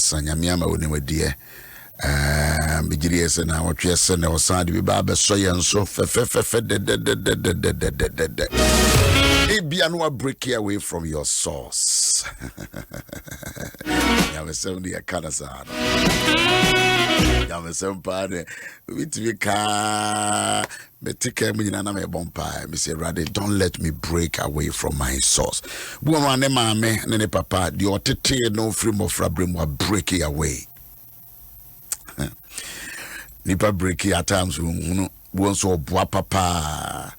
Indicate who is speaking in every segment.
Speaker 1: Sanyamiama Unimadie. Bigirias and our chest and our side, we baba soy and so Ibianwa break away from your source. Yamesendi Akanasano. Yamesempane. Vitvika Betika Minana me bompa. Mr. Rade, don't let me break away from my source. Buone mame, nene papa, the otete no frame of Rabrim were breaking away. Nipa breaking at times, once or bois papa.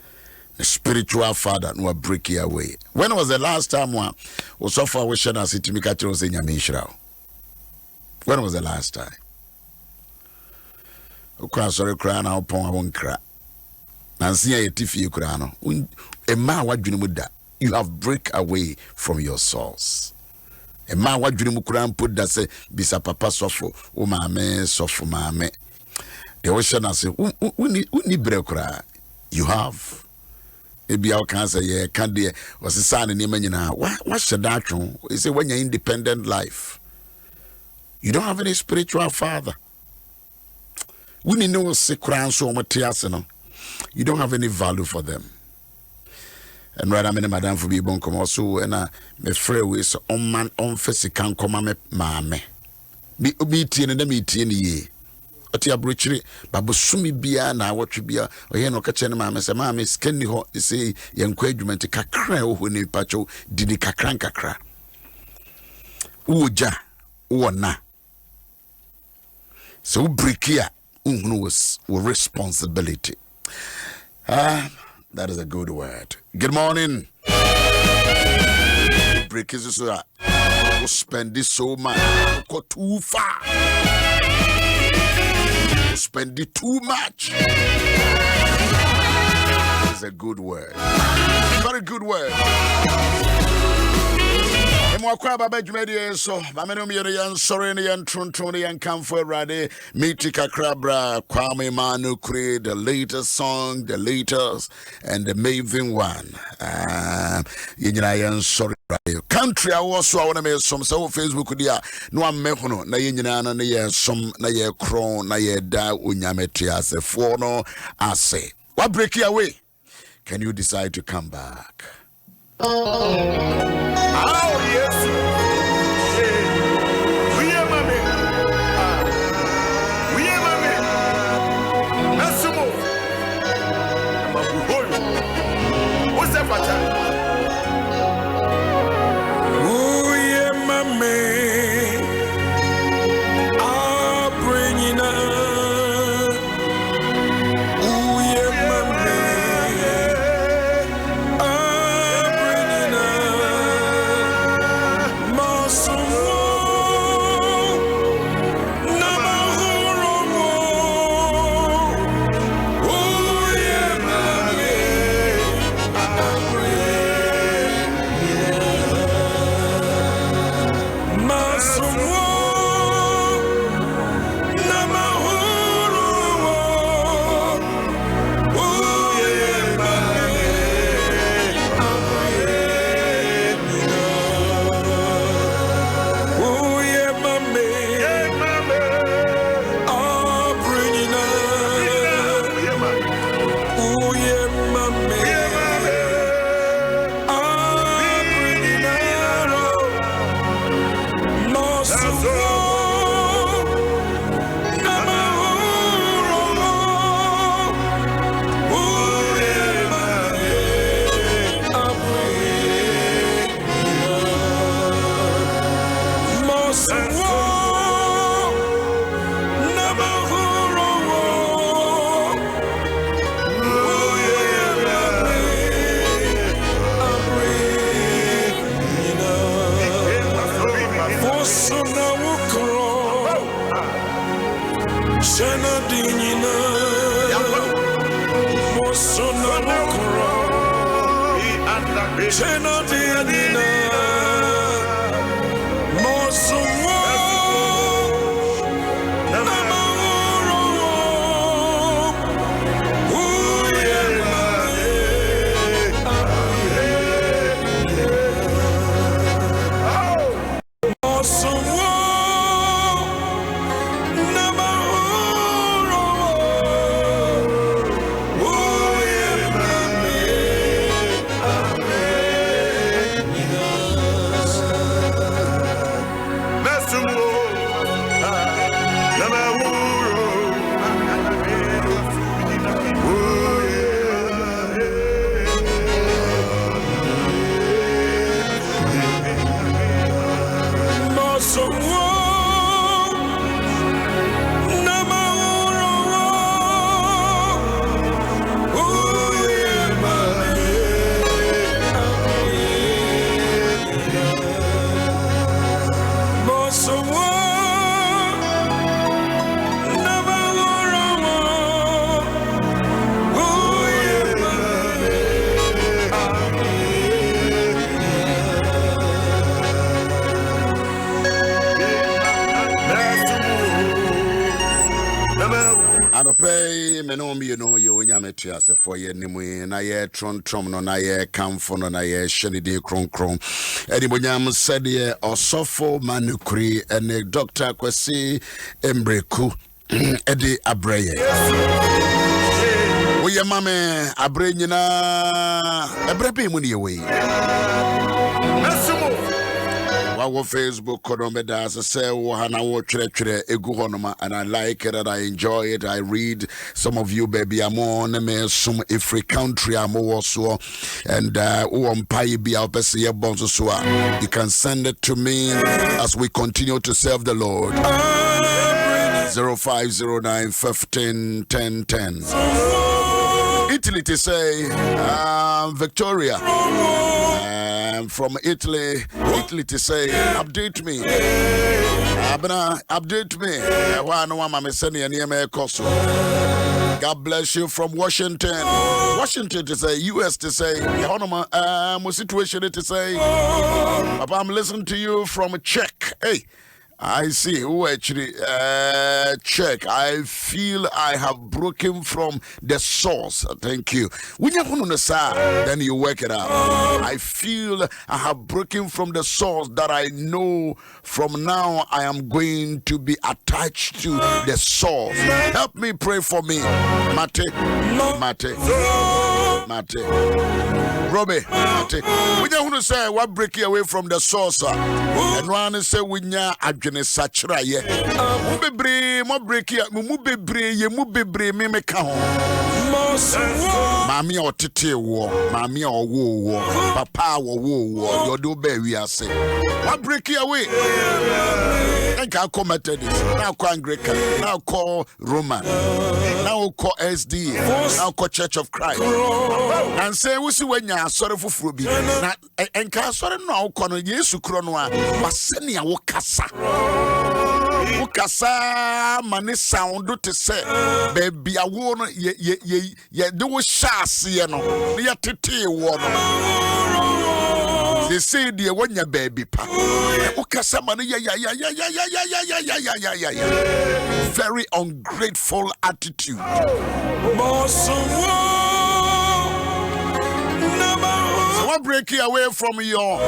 Speaker 1: The spiritual father no break away. When was the last time one was so far wishing us to make a chose in Yamishra? When was the last time? Okay, sorry, crying out upon a one cry. Nancy a tiffy crano. A man what dream with that. You have break away from your source. A man what dream cram put that say bisa papa sofo, o mame, sofo mame. The ocean I say, we break. You have. Maybe our cancer, yeah, can't be was a son in Yemena. What's the doctrine? Is it when you're independent life? You don't have any spiritual father. We need no secret so much. You don't have any value for them. And right, I'm in Madame for be bon come also, and me free with on man on physical come me mame. Be teen and me teen ye. Oti abrochire babosumi bia na awotwe bia oye no ka chene mama se mama scanni ho say yenkwa adwumenti kakra wo ni pacho didi kakra kakra uja wona so breakia unhunu was responsibility. That is a good word. Good morning. Break is so spend this so much go too far. Spend it too much. It's a good word. Very good word. Mwakwa baba jumedi so mameno miyere yan sorry yan trontoni yan kamfo rade mitika krabra kwame manu create the latest song, the latest and the maven one. Yenyina yan sorry rade country awoso awona me som so Facebook dia no amehono na yenyina na ye som na ye kron na ye da onyameti ase for no ase. What break you away? Can you decide to come back? Oh yes. We are mommy. We are mommy. Nasumo. What's that for? We are mommy. I'll bring you now. Pay me no me no you nyame ase for ye nimu na ye tron no na ye kamfo no na ye hyenede kronkron edibonyam said ye osofo manukuri ene Dr. Kwesi Embreku edi abreye wo ye mame abre nyina ebrebe mu ne ye we Our Facebook konomeda say hana wo twere egu honoma, and I like it and I enjoy it. I read some of you baby amon me sum every country amo so and umpai bi opese ye bonso so you can send it to me as we continue to serve the Lord. 0509 15 10 10. Italy to say Victoria. From Italy to say, update me. Update me. God bless you from Washington. Washington to say, US to say, situation to say, Papa, I'm listening to you from Czech. Hey. I see who actually check. I feel I have broken from the source. Thank you. When you put on the side, then you work it out. I feel I have broken from the source that I know from now I am going to be attached to the source. Help me, pray for me. Mate. Robbie, when you want to say what break you away from the source, and one say when you adjune sachra ye, mubebre, mo break you, mubebre, me count. Mammy or tete war, mammy or war, papa or war, your do baby, I say. What break you away? I can't come at this. Now call Anglican, now call Roman, now call SD, now call Church of Christ. And say, we see when you are sorry for Frubi. And can sorry now, Cono, yes, Cronoa, Masenia Wokasa. Wokasa, money sound to say, baby, I won't ye do chassis, no, the tete one. They say, dear, when your baby pa. Wokasa, money, very ungrateful attitude. What break you away from your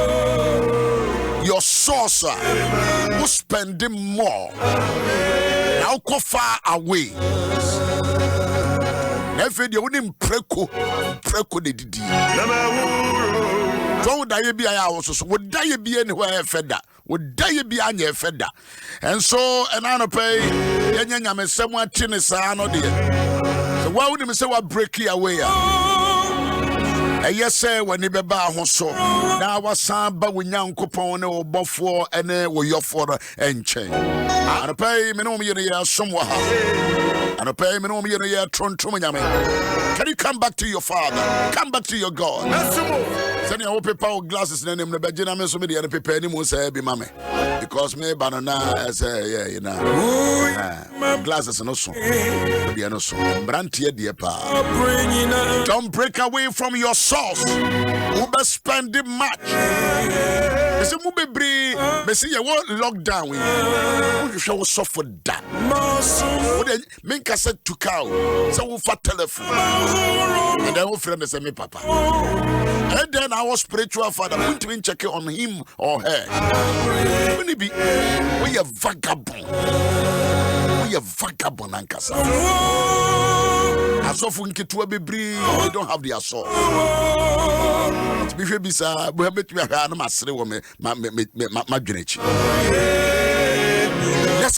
Speaker 1: source? Who spending more? Now go far away. Never you wouldn't preko the didi. Don't die be I also would die be anywhere fed would die be any fed. And so and I pay Yanyam someone tinisano dear. So why would you say what break you away? Yes, sir, when you be back so now was some but we young coupon or before and we your father and chain. And pay me no me somewhere. And pay me no me tron. Can you come back to your father? Come back to your God. Send your paper glasses and the Benjamin so many paper anymore say be mammy. Because me banana say yeah, you know. Glasses no so. Be no so. Brantia dear pa. Don't break away from your source. Uber spending much. They say mube bre. They say you want lockdown. You shall suffer that. What then? Make us set to cow. So we fat telephone. And then we friend say me papa. And then our spiritual father went to check on him or her. When he be, we a vagabond. We a vagabond ankasa. As of when Ketua be brave, they don't have the assault. It's be sir, we have met me a master woman, my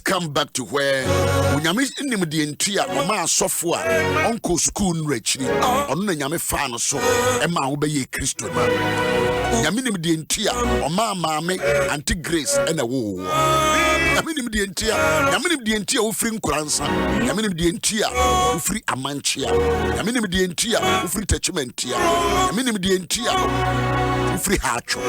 Speaker 1: come back to where Unyami nim di entia mama asofo a onko school nrechiri ono na nyame fa no so e ma wo be ye Kristo ma nyame nim di entia oma maame anti Grace e na wo nyame nim di entia wo firi nkuransa nyame nim di entia wo firi amanchia nyame nim di entia wo firi techimentia nyame nim di entia wo firi hacho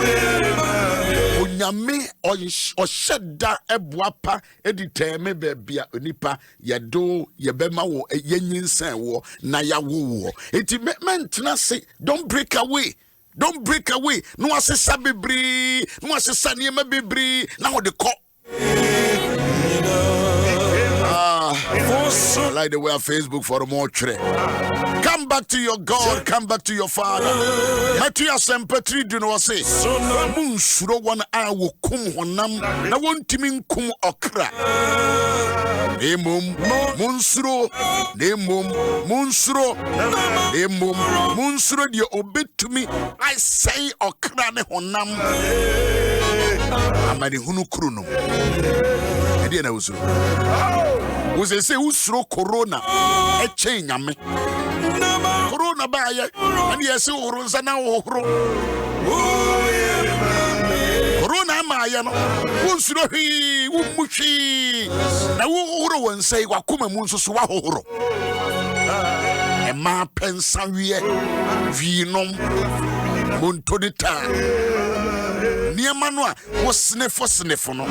Speaker 1: onyame ohyeda eboapa editeme bebia onipa yedo yebema wo yenyinsan wo na yawo enti mentena se don't break away no asesa bebri no asesa niema bebri na wo de ko I like the way on Facebook for more trade. Come back to your God, come back to your Father. Matthew Sempatri do no say. Munsuro one I will kum honam. Na won't timin kum okra. Nemum Munsuro, Munsuro, you obey to me. I say okra ne honam. Amani hunu kruno. Ediana usuro. Was they say usro corona e chenya me corona ba ye and yes urunza na ohoro corona ma ye no usro hi umuchi na ohoro won say wakoma mu nso so wa ohoro e ma pensa wie vinom monto de ta niema no a wo snefo no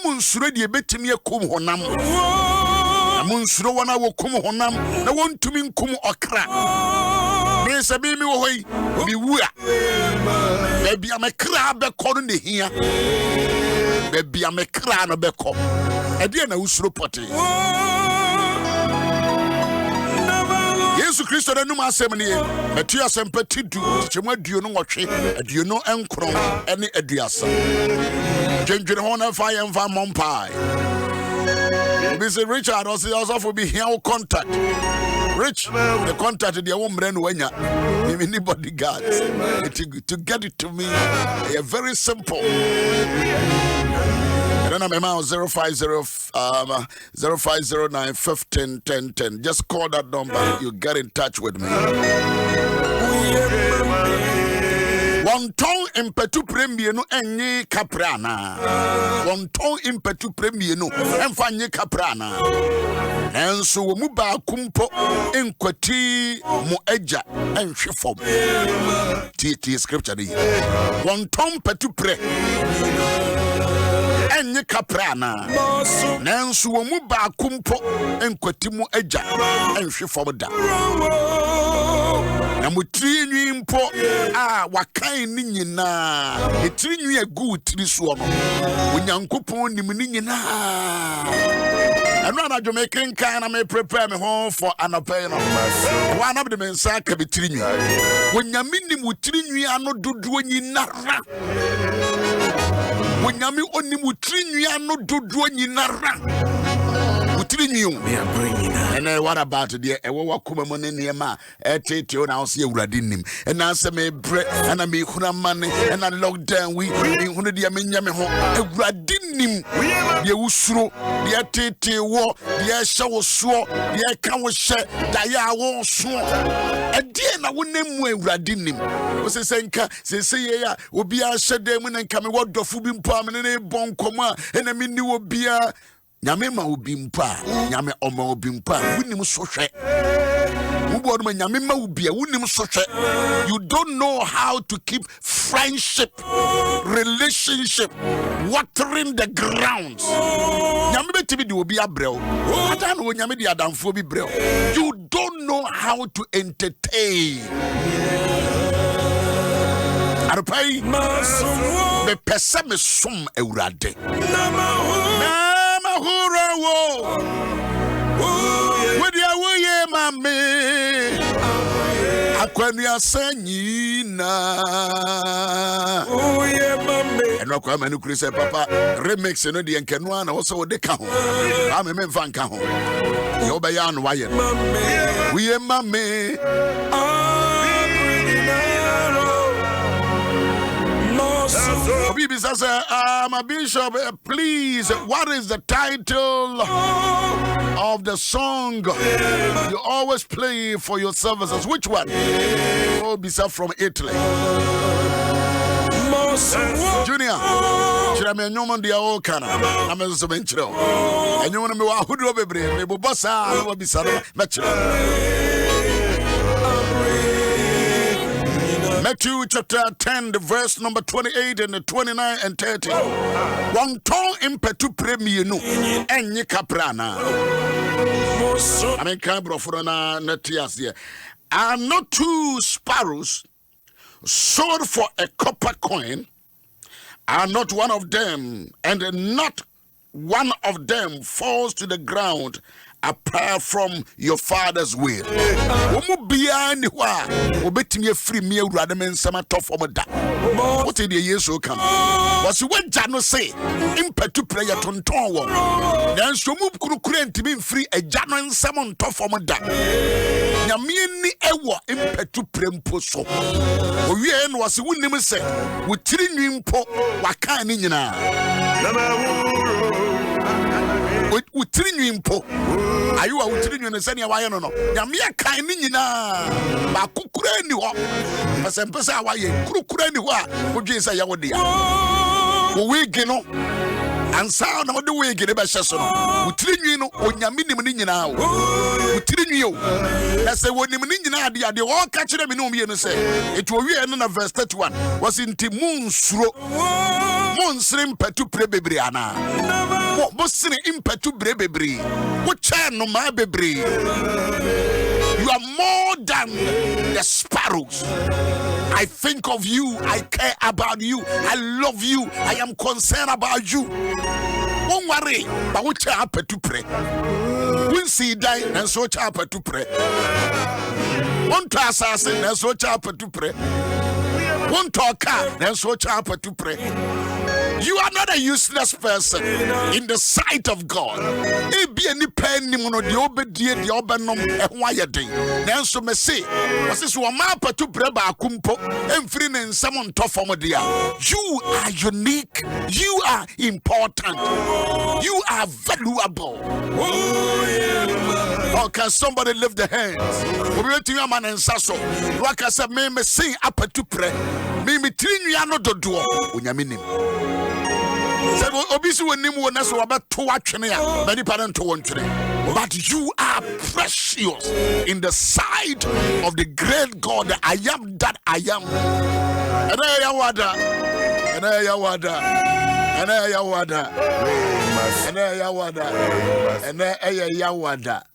Speaker 1: Munsuro de betimi akum honam munsuro wana wo kum honam na wontumi nkum okra me sabi mi wo hoi bi wua bebi amekra be ko no ne hia bebi amekra no be ko e de na usuro pote Yesu Kristo na numa asem ne Matthew Sempatri du chemu aduonu nwotwe aduonu enkron ene aduasa Jenjun Hona Fire and Van Mompai. Mr. Richard also for be here contact. Rich, the contact the woman when you anybody guards to get it to me. They are very simple. And then I'm 0509 15 10 10. Just call that number. You get in touch with me. One tongue impetu premier no enye kaprana. One tongue impetu premier no enfanye kaprana. Enso wo mu ba kumpo enkwati mo eja enhwe fom. Ti scripture ni. One tongue impetu pre enye kaprana. Nenso wo mu ba kumpo enkwati mo eja enhwe fom da. Na mutri nwi mpo wakan ni nyina etri nwi agu tiri so no onyankopon nim ni nyina anu anadwo me kenkan na me prepare me home for anapay no wana be me nsa ka be tiri nwi onyame nim utri nwi ano dodo nyina ra onyame onim utri nwi ano dodo nyina ra utri nwi and what about the wakuma money near ma tete on house ye uradi nim and answer me bread and I me huna money and I lockdown we hunu dia menya me ho uradi nim ye usuro dia tete wo dia shawo so dia kan wo hye da ya wo so e die na wonem mu uradi nim wo se senka se ye ya obi a hye dem na nka me wodofo bi mpo amene ne bon koma na me ni obi a nyame ma obi mpa nyame oma obi mpa wunim so hwe wo bo nyame ma obi a wunim so hwe you don't know how to keep friendship relationship watering the ground nyame betibi de obi abrel ata no nyame de adamfo bi brel you don't know how to entertain arpai be pese me som awurade hura wo with ya wo mame akwani asanyina mame eno kwa manu krise papa remix no de nkanu na wo so de ka ho ame me mfa nka ho yo be ya no waye we mame Bibi says, my bishop, please, what is the title of the song you always play for your services? Which one? Oh, Bishop from Italy. Junior, should I mean Newman the Okana? I'm a Sobencho. And you want to be a hoodoo baby, maybe Bossa, I will be Sada Metro. Matthew chapter 10, the verse number 28 and the 29 and 30. One tongue impetu premium and ye caprana. I mean, Cabro for an netias here. Are not 2 sparrows sold for a copper coin? Are not one of them, and not one of them falls to the ground apart from your Father's will? What did the years so come? Was what Jano say? Impetu prayer tonton. Then so move to be free a Jano and summon tough for that. Yamini ewa impetu premposo. Oyen was winning say, with 3 po wakani na. With 3 po. Are you out to the senior wire? No, Yamia Kaini na Bakukureni. As a person, why you Kukureni? Would you say Yawadia? We gino and sound of the way get a bashason. With 3 or Yamini now. With 3 you. As a woman in the all catch them in Omi and say, it will be another verse 31. Was in Timun Sro Monsrim Petu Prebebriana. What was in impetu brebebri? What channel my bebri? You are more than the sparrows. I think of you, I care about you, I love you, I am concerned about you. Don't worry, but what chapter to pray? We'll see die and so chapter to pray. One to assassin and so chapter to pray. One talk and so chapter to pray. You are not a useless person in the sight of God. Be any penny mono the obedient the obenom and wayading. Then so me say, was this one map to breba kumpo and free and someone tough for dear. You are unique, you are important, you are valuable. Oh, can somebody lift the hands? We went to your man and Sasso. Like I said, me sing up to pray. Me 3 years no do do. Unyaminim. Said Obisu when Nimu was about 2 watching here, many parents to 1 today. But you are precious in the sight of the great God. I am that I am. And I wada, and I wada, and I wada, and I wada, and I wada.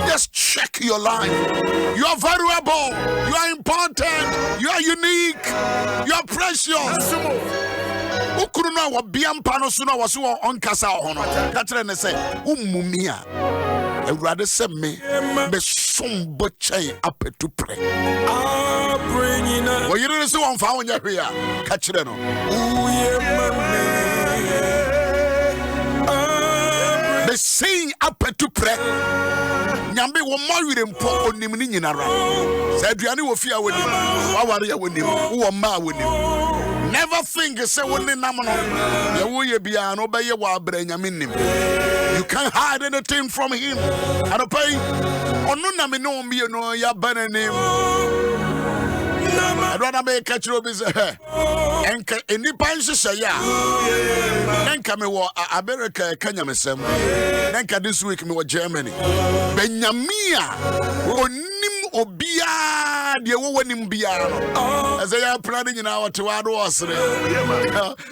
Speaker 1: Just check your life. You are valuable, you are important, you are unique, you are precious. Ukuruna wa biampano suna wasu on kasa hono. Katre ne say umumia. Ewrade se me be sombo chain apetu pre. Wo yire se won fa wonya hwe a katre no. The saying up to pray. Nyambe wo mawire mpo onim ni nyinara. Sa aduane wo fia woni. Wa ware ya woni. Wo ma woni. Never think say woni nam no. Ye wo ye bia no be ye wa abra nyame nim. You can't hide anything from him. And pay onu na me no mi no ya bananim. I'd rather make a catch up is a and any punch say ya. Then come America, Kenya, then this week me Germany. Benyamia, Onim Obia, the Owanim Biano. As they are planning in our to our was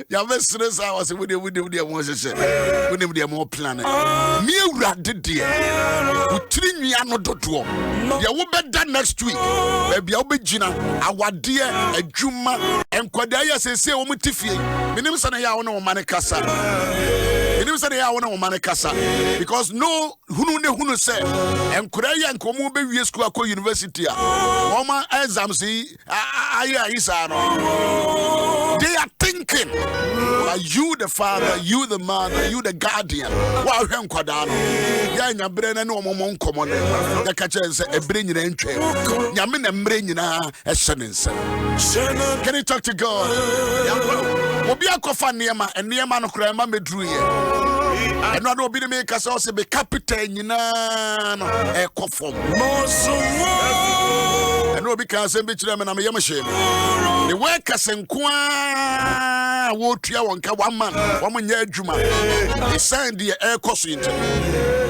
Speaker 1: Yavesters, I was with the Moses, with them more planning. Mira did dear, who 3 years not to do. You will be done next week. Maybe I'll be Gina. Our dear a Juma and Quadaya says, say, Omutifie. Minimsan ya no manekasa. Minimsan ya no manekasa. Because no who say, and Korea and Komu be school university. Oma exams, Aya Isano. They are thinking that you the father, you the mother, you the guardian. Wow, Kwadano. Yanya Brenna no momon common. The catcher is a brain in train. Yamin and brain a sentence. Can you talk to God? Obia kofa niema and niema no krama medruye. And not obi make us also be captain nyina e kofom. And no because em bichira me na me yamashim. The workers nkwa wo tua wonka one man, one nya adwuma. They signed the air cost into.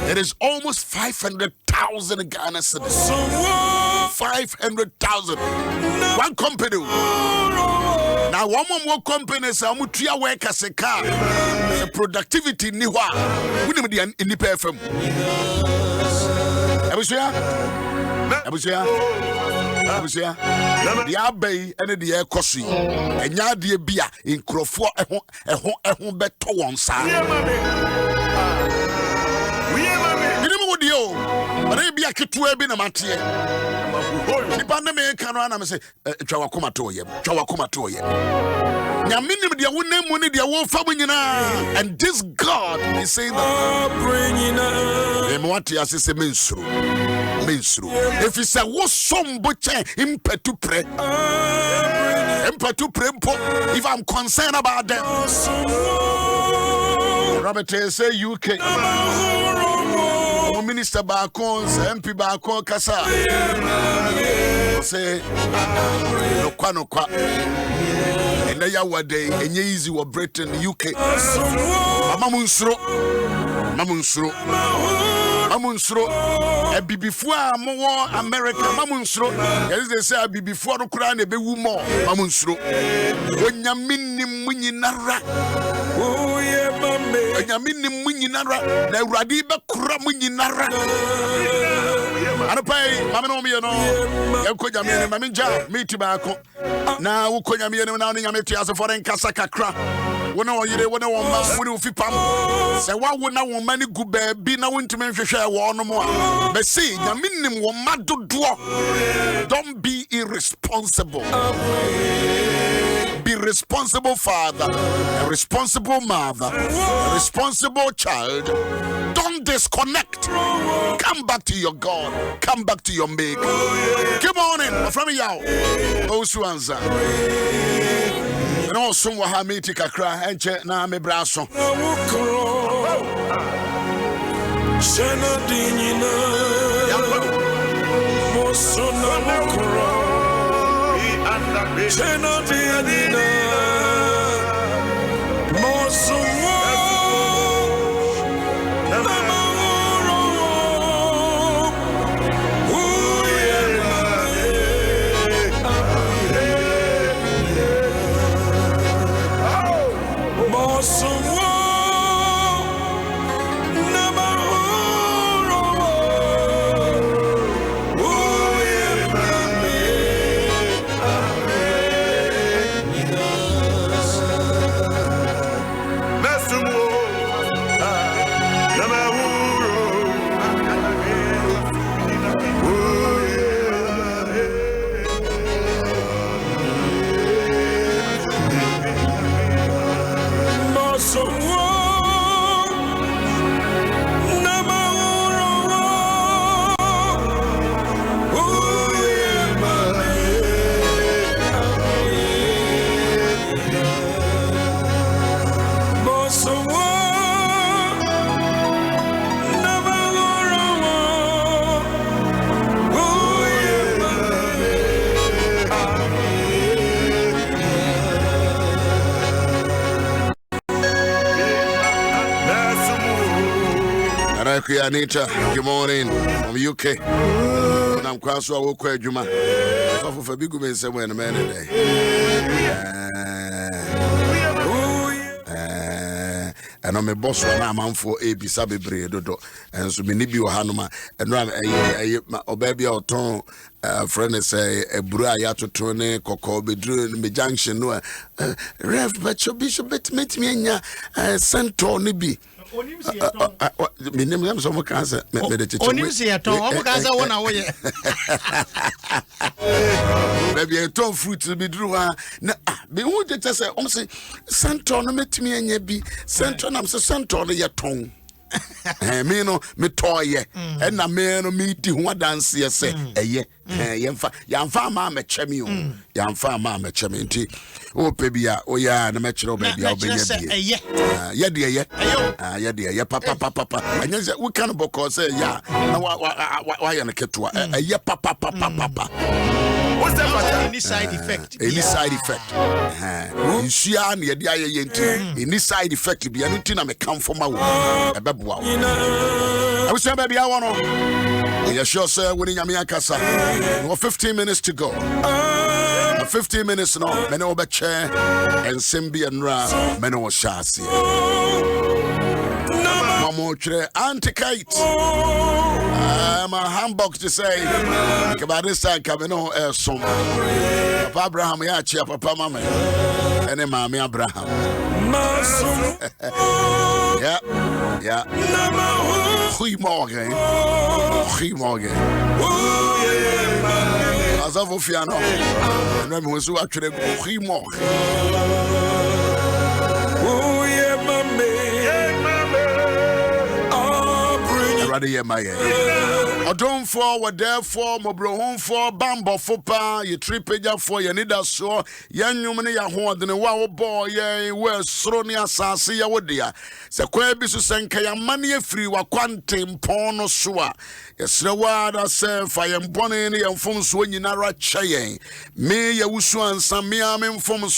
Speaker 1: It is almost 500,000 Ghana cedis. 500,000. One company. Now one more company say amutua workers a car. The productivity ni wa. Wouldn't be an independent firm. Abusia. The abbey and the air cosi. And ya dear beer in Crawford better one side. But I be a kid to have been a matia. The pandemic can run and say, Chawakuma to him, Yamin, their own name, money, their own family. And this God is saying that bringing up what he has is a minstrel. If he said, what some butcher impetu pray, if I'm concerned about them, Robert say UK. Minister Bakons, MP Bakon Kasa say no kwa and they are day and easy were Britain UK Mamunsro and be before more America Mamunsro as they say be before the crown be more Mamunsro when Yamin Muninara Yamini Muninara, the Radiba Kuramuninara. And pay, Mamma, you know, Yakoyamin, Maminja, me tobacco. Now, Koyamin, now, Yamiti as a foreign Casacacra. When all you want to Fipam. Say, why would now many good be now into Memphis war no more? But see, Yamin will mad to draw. Don't be irresponsible. Be responsible father, a responsible mother, a responsible child. Don't disconnect. Come back to your God. Come back to your maker. Good morning, from Yaw Owusu-Ansah. And also, Wahamiti Kakra, and na me brasso. Anita, good morning from UK. And I'm quite so I will quit you, man. So for big women, somewhere in a man today. And I'm a boss when I'm for a Bisabi Bredo, and so many be Hanuma, and run a baby or ton. Friend say a Braya to Tone, Coco, Bedroom, the junction. Rev, but your bishop meet me in ya, Santo Nibi. Me name them some cancer. Maybe a ton fruit to be drew. Be who did say, Santon, met me and ye be Santon, I'm so Santon, your tongue. Me no me toy and na me no meet you one dance ye say yam farmer me chemi yam farmer me chemi oh baby oh yeah na me chiro baby I'll be yeah papa and you say we can boko say yeah na why na ketua yeah papa
Speaker 2: what's that any side effect
Speaker 1: any side effect you see an ye dia ye any side effect be anything na me come for my wow. I was saying, baby, I want to. Yes, sure, sir. Winning Yamia Casa. 15 minutes to go. 15 minutes now. Meno Beche and Simbi and Ra. Meno Shasi. Mamotre Anti-Kate. I'm a hamburg to say. About this time, Camino some. Papa Abraham, Yachi, Papa Mama. And then Mammy Abraham. Yeah. Goedemorgen. Alsof of je nog. En dan moeten we actually goedemorgen. Ready, Adom for therefore mobro home for bambo fopa ye tripeja for ye need so yan nyumne ya ho de ne wa boy ye we soro ne asase ya wodia se kwa bi so senka ya mane afiri wa kwante mpon no so a yesre wa da se fa ye mbone ne ye mfom so nyina ra kye me ye Owusu-Ansah me amemfom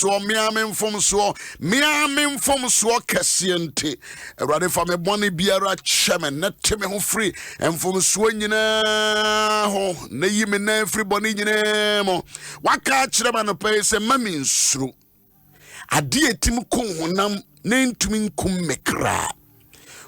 Speaker 1: so kese nte erade fa me bone biara kyeme nete me ho free mfom so nyina ho na yime na everybody nyina mo waka kire ba no pay se mami nsuru ade etim ko honam na ntumi nkum mekra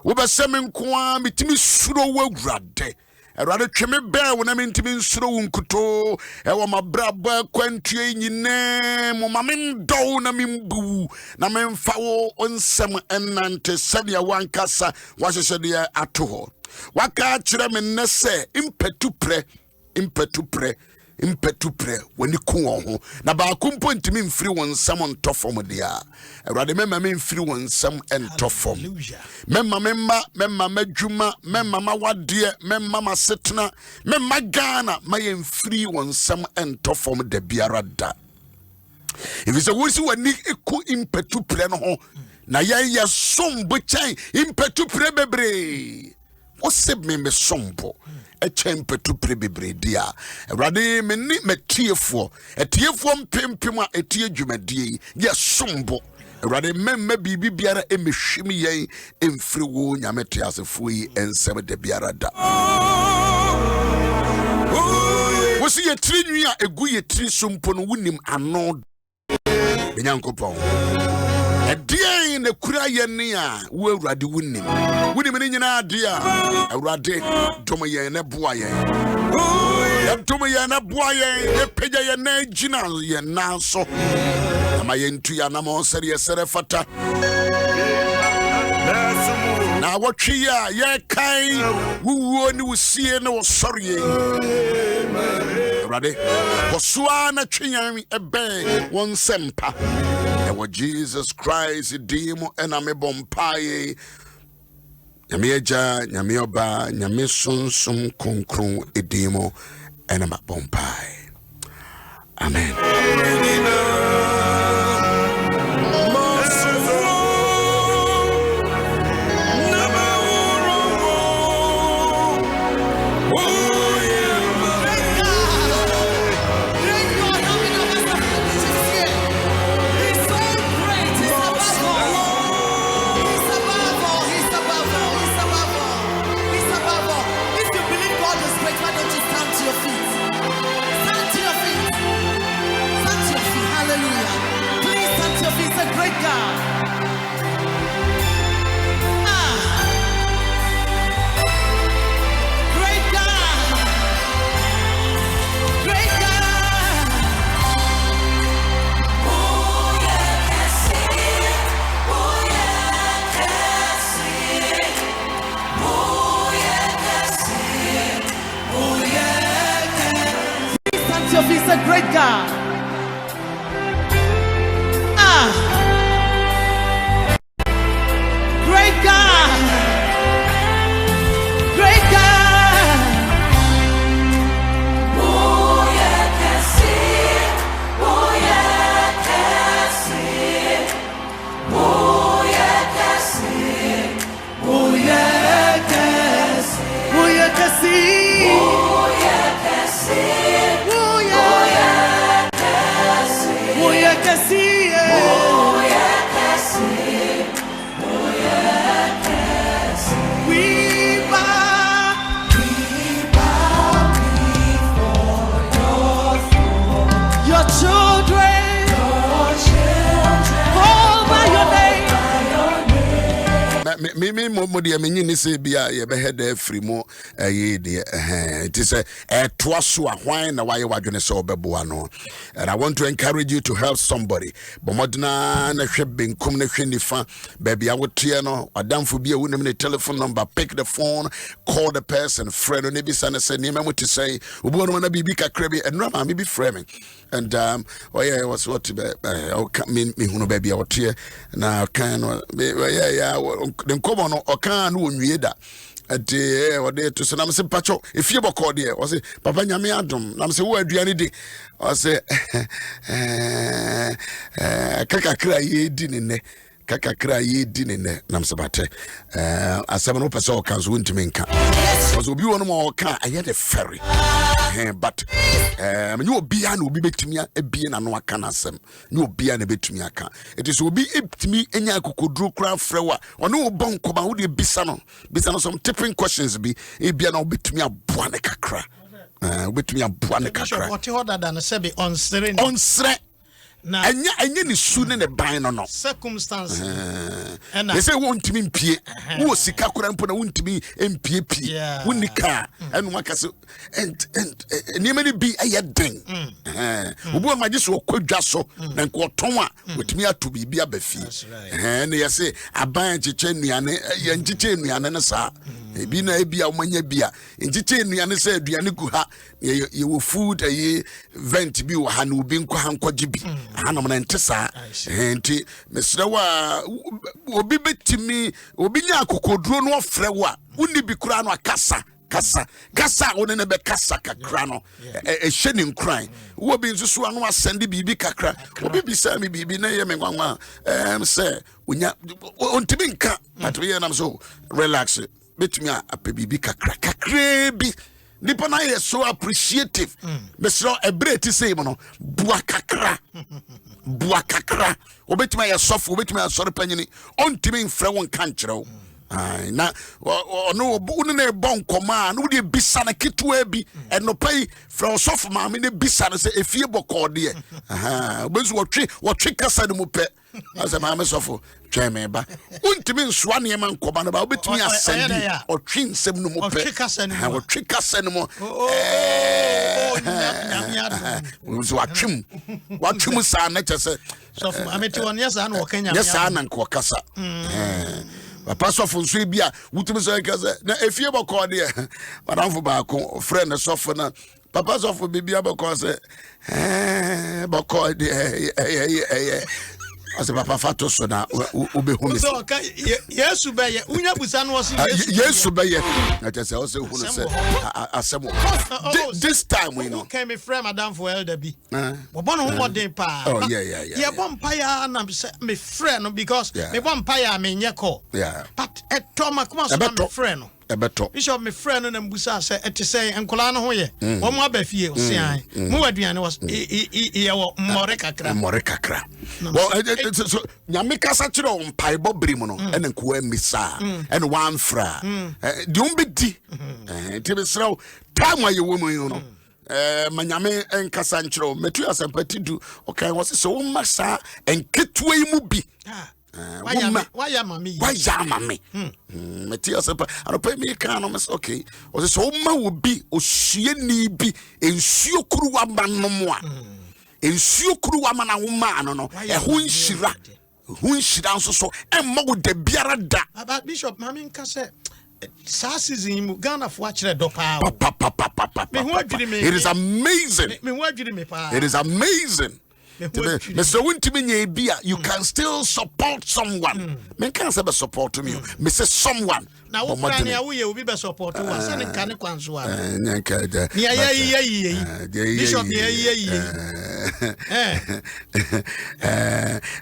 Speaker 1: wo be se me nko a metimi suro wawurade erade tweme be wo na mentimi nsuro wunkuto e wo mabraba kwantue nyina mo mamendo na mimbu na memfa wo onsem enante sadia wankasa wahwehwe de ato ho waka kire me nese impetupre woni ku ho na ba kumpo ntimi mfiri won sam ntofom dia erade memma me mfiri won sam entofom memma madwuma memma mawade memma masetena memma Ghana maye mfiri won sam entofom da biara da if is a wosi wani eku impetupre no ho na ya sombo chan impetupre bebre Ose me sombo e chempetu prebebre dia erade me ni metiefo etiefo mpempem a etie dwumadie ye sombo erade memma bibi biara emehwimi yen emfiri wo nyamete asefo yi ensem de biara da wosi ye trinwi a egu ye tri sompo no wunim ano benyankopon Dia in the Kuraya near, where Radi winning. Winning in idea, a Radi, Tomaya and a boy. Tomaya and a boy, a Pega and a Gina, now so. Am I into Yanamo, said yes, Serafata? Now what she are, ya kind, who won't see no sorry. Radi, Poswana Chinyami, a bang, one semper. Ewa Jesus Christ dimo ename bompaye nyame eja nyame oba nyame sunsum konkron edimo enama bompaye amen. me mo de me nyini se bia ye be head free mo ye de it is a toaso a hwan na waye wadwene se obeboa no. And I want to encourage you to help somebody. Bomodna na hwe benkum na hwe nifa baby awotie no adamfo bia wonim ne telephone number, pick the phone, call the person, friend no be sana se nima mo to say obo no na bibi kakra bi enra ma me be framing. And oh yeah, it was what me hunu baby awotie na kan no yeah dem komo no okan no onwie da ade ode to so na me se pacho efie bokọ de o se papa nyame adom na me se wo aduane di o se kakakra ye di ne kakakra ye di ne na me se bate asem no pese o kan so ntimi nka o so obi wono mo ka aye de ferry but me you obi na obi betimi abie na no aka na asem you obi na betimi aka it is obi etimi enya kokoduro kra frewa ono obon koba wo de bisa no some tipping questions bi ebia na obetimi aboa ne kakra obetimi aboa ne kakra
Speaker 2: what you order than say be onsre na
Speaker 1: anya ni su ne ban no
Speaker 2: circumstance
Speaker 1: and they say won't me mpie wo sika kura mpo na wontimi mpie pie wonika and waka so and niam bi ayeden obo ma giso kwadwa so na nko ton a wotimi ato bibi abafi na yese aban chiche nuane ya nchiche nuane na sa ebi na ebia omanya bia nchiche nuane sa aduane gu ha ye wo food aye vent bi wo ha na obi nko hankwaje bi anam na ntesa enti mesrewa obi betimi obi nya akokoduro no ofre wa woni bi kura no akasa kasa one ne be kasa kakra no ehye ne nkran wo bi nso so anu asende bibi kakra obi bi sa mi bibi na ye me nwanwa say onya ontimi nka but we na so relax betumi ape bibi kakra bi nipa na ye so appreciative mesro ebre ti say mo no bua kakra obetuma ye soft obetuma ye sori panyini ontimi mfre won kan kyerɛw na no unu na bon koma no de bisa na ketua bi enopai from soft ma me ne bisa na se efie bokɔ de obezu wɔtwe kasa ne mu pɛ asa ma me sofo tweme ba untimi nsoa ne man koma na ba obetumi asɛndi ɔtwe nsɛm no mu pɛ wɔtwe kasa ne mu so watwem sa na kyese
Speaker 2: sofo ameti won yesa na wɔkanya
Speaker 1: yesa na nko kasa papa sofo nso bia wutumi so kasa na efie bokɔ de madamfo ba ko friend sofo na papa sofo bibia bokɔ se bokɔ de ase papa fato so na obehu me
Speaker 2: so ka yesu be ye unya busa no so
Speaker 1: yesu be ye na tese o se hu no se asemo this time we know
Speaker 2: came me friend madam for elder bi bo no ho den pa
Speaker 1: oh yeah
Speaker 2: bon paya na me friend no because me bon paya me nye call but eto makoma so me friend no
Speaker 1: ebeto
Speaker 2: bishop me friend no na mbusa say ete say enkola no ho ye wo mo abafie o se an mo waduane was ye wo more kakra
Speaker 1: well so nyame kasa kire on paibo biri mu no ene nko amisa ene wan fra de umbedi tibesraw time aye wo mu no manyame enkasa nkyerɛ metu asempati du okay was so masa enketua yi mu bi
Speaker 2: why mami
Speaker 1: meti asepa anopa mi kan no mes okay was so ma wo bi osue ni bi ensuo kuruwa manom a ensuo kuruwa mana wo ma no ho nhyira nso so emma wo da biara da
Speaker 2: bishop mami nka se sa season mu Ghana fo akere do pa
Speaker 1: it is amazing it is amazing Mr. Wintiminya Bia, you can still support someone. Men can't say support me. Mr. Someone.
Speaker 2: Now, what can you be support? Sending Kani Kwansua. Bishop,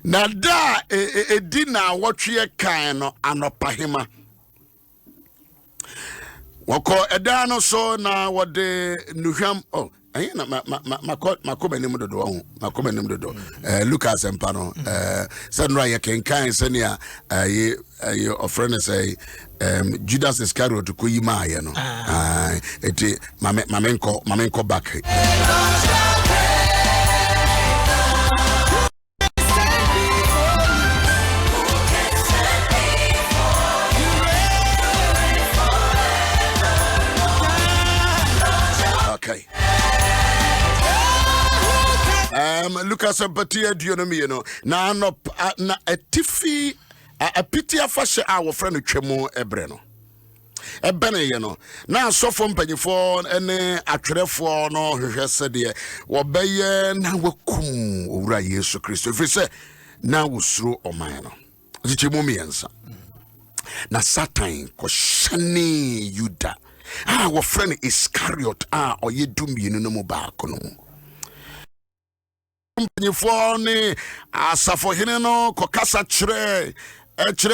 Speaker 1: Nada, a dinner, what you kind of anopahima. Wako edano so na wade nuham oh ayina makoma nim dodo Lucas empano sanra ye kenkan senia aye offering say Judas Iscariot ko yima aye no eti mamenko back Lucas Empatia Dionomy, na no na a tiffy a pity afashe our friend Chemo Ebreno. Ebene na so from penifo ene atwerefo no hwehwe sede wo beye na wakum owura Yesu Kristo fi se na wosuro oman no Chemo miensa na Satan ko shane Yuda wo friend Iscariot oyedum yinu no mo ba ko no penifo ne asafo hene no ko kasa kyerɛ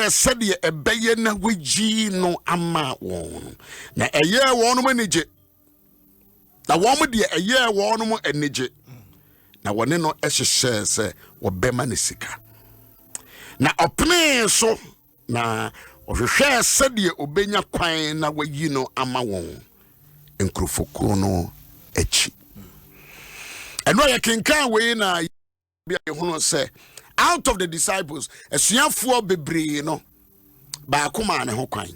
Speaker 1: said ye a bayen wiji no ama won. Na a year one manage. Na woman dear a year one more energy. Na one no shares or bemanisika. Na a play so na or share said ye obenya quine na we ama won. En crufocrono echi. And why I can way na be a say. Out of the disciples, a sianfo bebre no ba akoma ne ho kwan.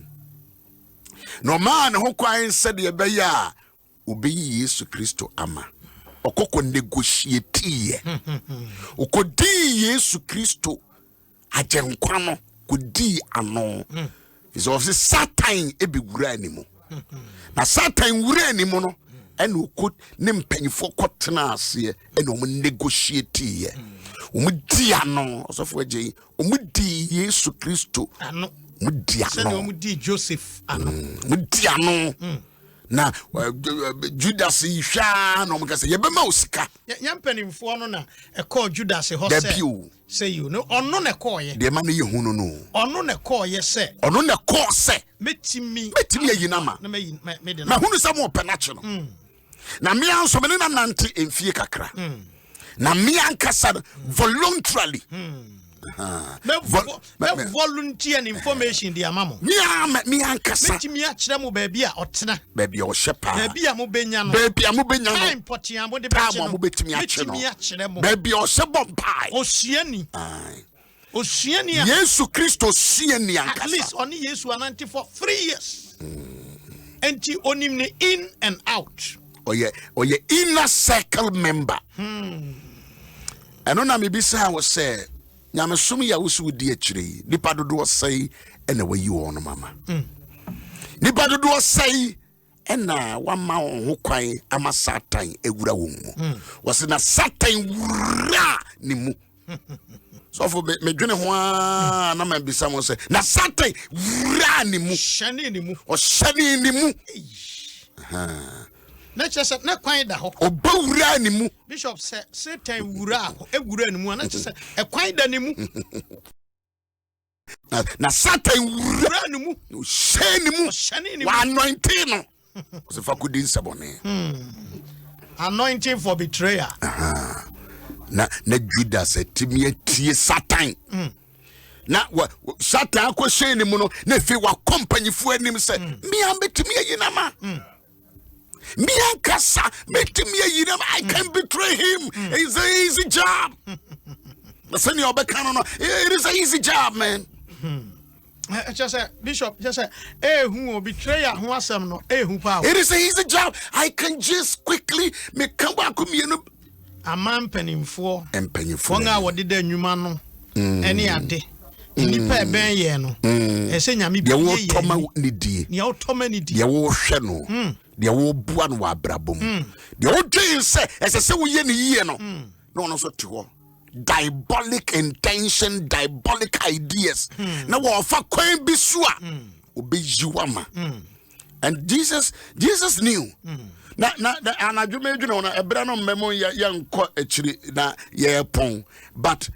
Speaker 1: No man ho kwan said ye be ya obeyi Yesu Kristo ama. Okoko negotiate ye. Okodi Yesu Kristo ajenkwa no kodi ano. Because of Satan e be wura animu. Na Satan wura animu no ene okod ne mpanyifo kotena ase ene o negotiate ye. Umudi ano osofo agye umudi Yesu Kristo ano umudi ano umudi Joseph ano umudi ano na Judas ihwa no mkase yebema osika yampanimfo no na e call Judas ho say you no ono na call ye de ma ne yehu no no ono na call ye say ono na call say metimi ayinama na me de na hunu samo penache no na me anso me na nante emfie kakra na me ankasa voluntarily volunteer information di amamo me ankasa me akire mo baabi a otena baabi o shepa baabi a mo benya no time potia mo de betime mo betimi akire mo baabi o shebo pai osuani Yesu Kristo suani ankasa at least oni Yesu ananti for 3 years enti onim ne in and out oye inner circle member eno na me bisa wo se nyamesom ya wosu di akire nipa dodo sei ena wayi wo no mama nipa dodo sei ena wama ho kwan ama Satan ewura wo mu wo se na Satan wura ni mu so for me dwene ho na ma bisa mo se na Satan wura ni mu shane ni mu o shane ni mu na chese na kwan da ho obawura ni mu Bishop say Satan wura ho ewura ni mu na chese e kwan da ni mu na Satan wura ni mu o shane ni mu wa anointing no so fa kudin sabone anointing for betrayal na Judas etimi tie Satan na Satan akose ni mu no na fi wa company fu anim say me ambetimi ayinama Miankasa, I can betray him. It's an easy job. It is an easy job, man. Just say, Bishop, just say, who betrayer who was some no, who power. It is an easy job. I can just quickly make come back with me. A man penning for and penny for now. What did the new man any ante? Nipa ben ye no. Ese nyame bi ye toma nidi. Ni toma nidi. Ye wo hwe no. De wo bua no abrabom. De wo dwen se ese wo ye ne yie no. No no so te ho. Diabolic intention, diabolic ideas. Na wo fa kwan bi so a obeyiwama. And Jesus knew. Na anadwumedwuna na ebra no mmemo ye nko akiri na ye pon. But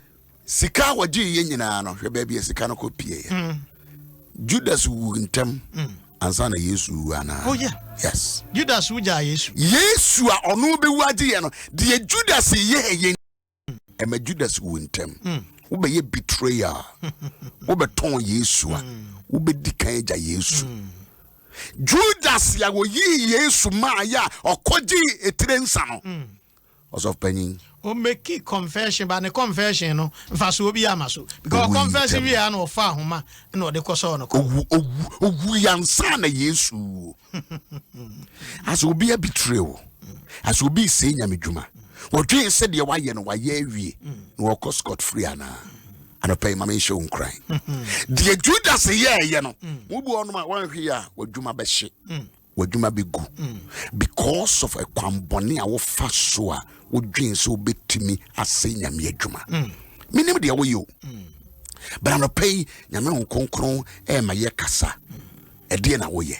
Speaker 1: sika waji ye nyina no hwe ba bia sika no kopie ya Judas wu ntem ansa na Yesu ana oh yeah yes Judas wu ja Yesu a ono be waji ye no de Judas ye ema Judas wu ntem wo be ye betrayer wo be ton Yesu a wo be dikan ja Yesu Judas ya wo yi Yesu ma ya okoji etrensa no of penny o make confession but the confession no faso obi amaso because confession we are no fa homa no de koso no owu yansa na Yesu as obi a betrayal as obi say nyamedwuma What dream said the why and why ye walk scot free and pay my show crying. Dear Judas, you know, move on my one here, what do my best shit, what do my be good because of a quamboni or fast soa would dream so big to me as saying a mere juma. Minimum the way you. But I'm not pay Yaman Concron and my ye cassa. A dear na way.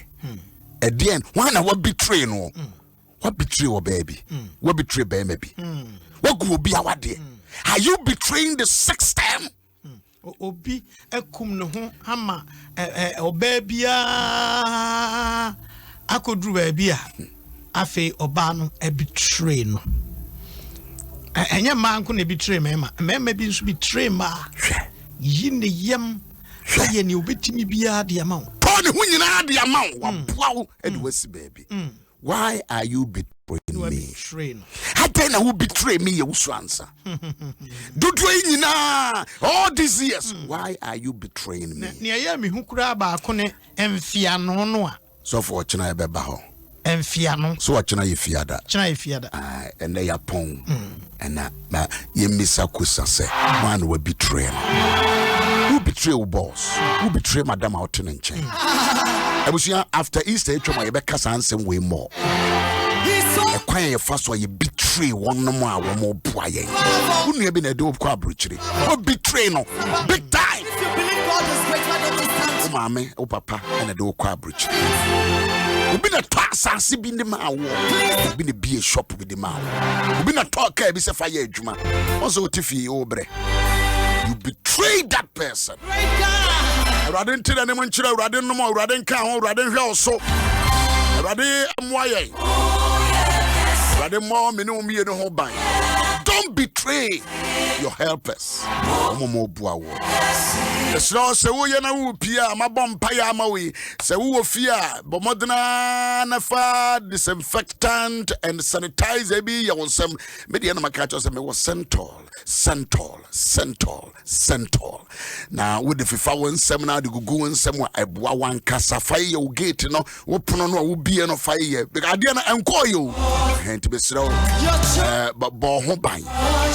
Speaker 1: A dear one hour betray no. What betray or baby? What betray baby? What will be our dear? Are you betraying the sixth time?
Speaker 2: Obi ekum no ho ama obabia akodru babia afi oba no e betray no enye man ko na betray mema bi nso betray ma yi ne yam ye ne obetimi bia de ama wo
Speaker 1: pon hu nyina de ama wo boawo e de wasi baby. Why are you betraying me? How can I betray me, Owusu-Ansah? Do you know all these years? Why are you betraying me? So for China Bebaho. So what China you fear that? And they are pong. And that you miss a kusa say man will betray. Who betray your boss? Who betray Madam Alton and Chain? I was here after Easter, my Rebecca Sanson way more. A quiet first why you betray one no more boy. Wouldn't have been a dope crab butchery. Oh, betray no big time. Oh, mammy, oh, papa, and a dope crab butchery. We've been a toss and see been the man. We've been a beer shop with the man. We've been a talk, I be a fire juma. Also, Tiffy, obre. You betrayed that person. Radin tell anyone children, Radin no more, Radin count, Radin also. Radin Moye. Radin more, me no me no whole bang. Don't betray your helpers. Momo Buawo. The slow say, oh, you know, Pia, my bomb paya mawi. Say, who fear, but modern nafa, disinfectant and sanitize be your some median macachos and me was Sentol. Now, with the FIFA seminar, the Gugu and somewhere a Buawan Casa fire gate, you know, open on will be on fire. Because I didn't enquire you. And to be slow, but Bohombai,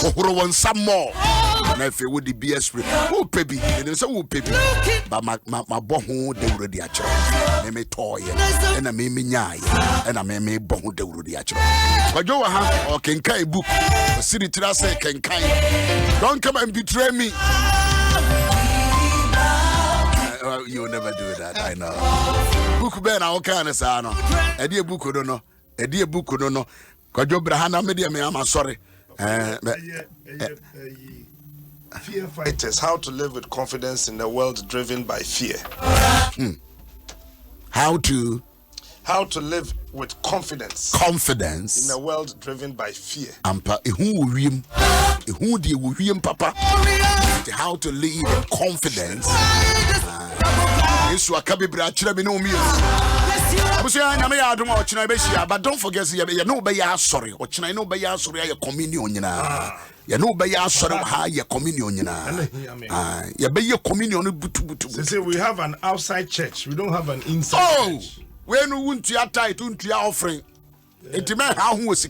Speaker 1: or some more. And if it would be a spirit, oh, baby, and it's a baby. But my bohon, they already actually. They may toy, and I may me nyai, and I may bohon, they already actually. But you have or can kai book, the city to say can kai. Don't come and betray me. You'll never do that, I know. Book Ben, our kind of sano. A dear book, don't know. A dear book, don't know. Kajo Brahana media me, I'm sorry.
Speaker 3: Fear fighters, how to live with confidence in a world driven by fear.
Speaker 1: How to live with confidence
Speaker 3: in a world driven by fear.
Speaker 1: Papa. How to live in confidence. But don't forget, you know, by sorry, or China, no, by sorry, your communion. You know, by sorry, how your communion. You by your communion.
Speaker 3: They say we have an outside church, we don't have an inside church.
Speaker 1: When we want to tie to offering, it may how who was a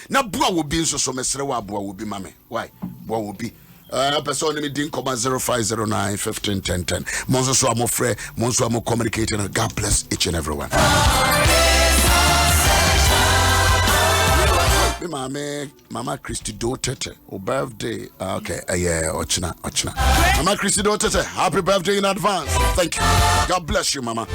Speaker 1: now, Bua will be so Mesrewa Bua will be mammy. Why? What will be? Person me din 0509 15 10 10. Monzo so amo frɛ, monzo amo communicating. God bless each and everyone. Mama Christy do tete. O birthday. Okay, yeah, ochina. Mama Christy do tete. Happy birthday in advance. Thank you. God bless you, Mama.